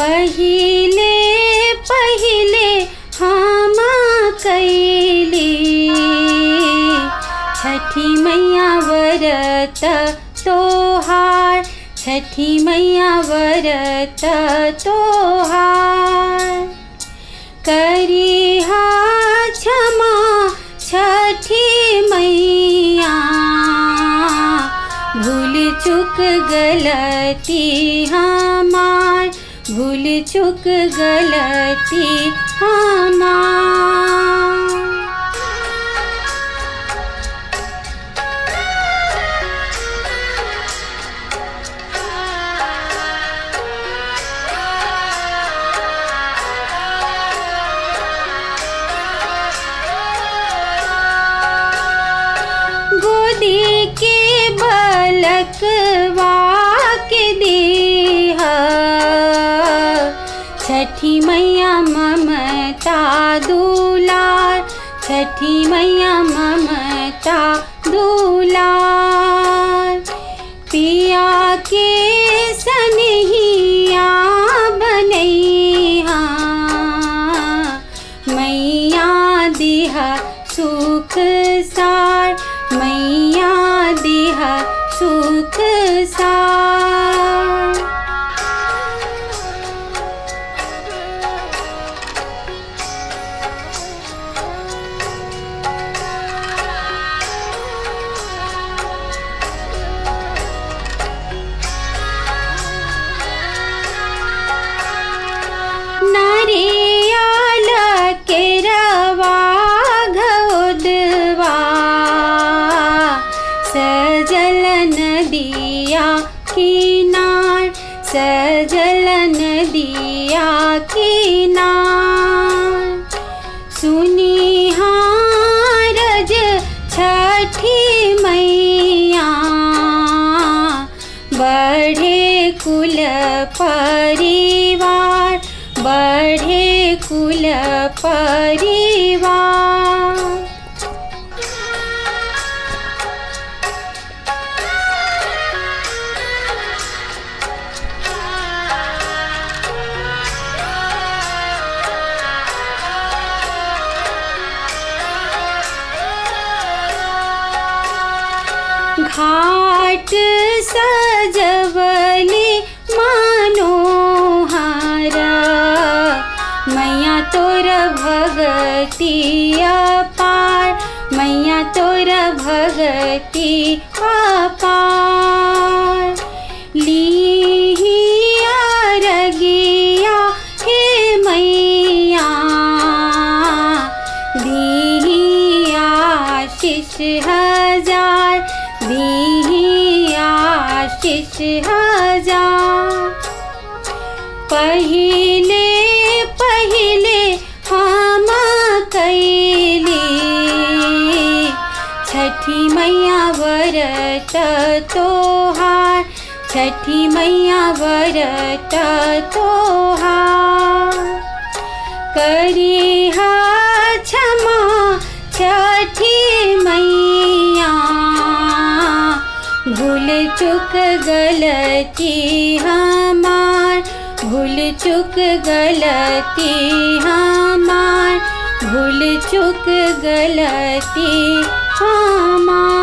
पहिले पहिले हम कैली छठी मैया व्रत तोहार, छठी मैया व्रत तोहार। करिहा क्षमा छठी मैया, भूल चूक गलती हमार, भूल चूक गलती हमार। गोदी के बलकवा के दीहा, छठी मैया ममता दुलार, छठी मैया ममता दुलार। पिया के सनहिया बनैहा, मैया दिहा सुख सार, मैया दिहा सुख सार। नारियल केरवा घोदवा, सजल नदिया किनार, सजल नदिया किनार। सुनिहा रज छठी मैया, बढ़े कुल परिवार, बढ़े कुल परिवार। घाट सजवली मनोहर, मैया तोर भगति अपार, मैया तोर भगति अपार। लीहिया रगिया हे मैया, दीही आशीष हजार, दीही आशीष हजार। पहिले पहिले हम कैली छठी मैया व्रत तोहार, छठी मैया व्रत तोहार। करिहा क्षमा छठी मैया, भूल चूक गलती हमार, भूल चूक गलती हमार, भूल चूक गलती हमार।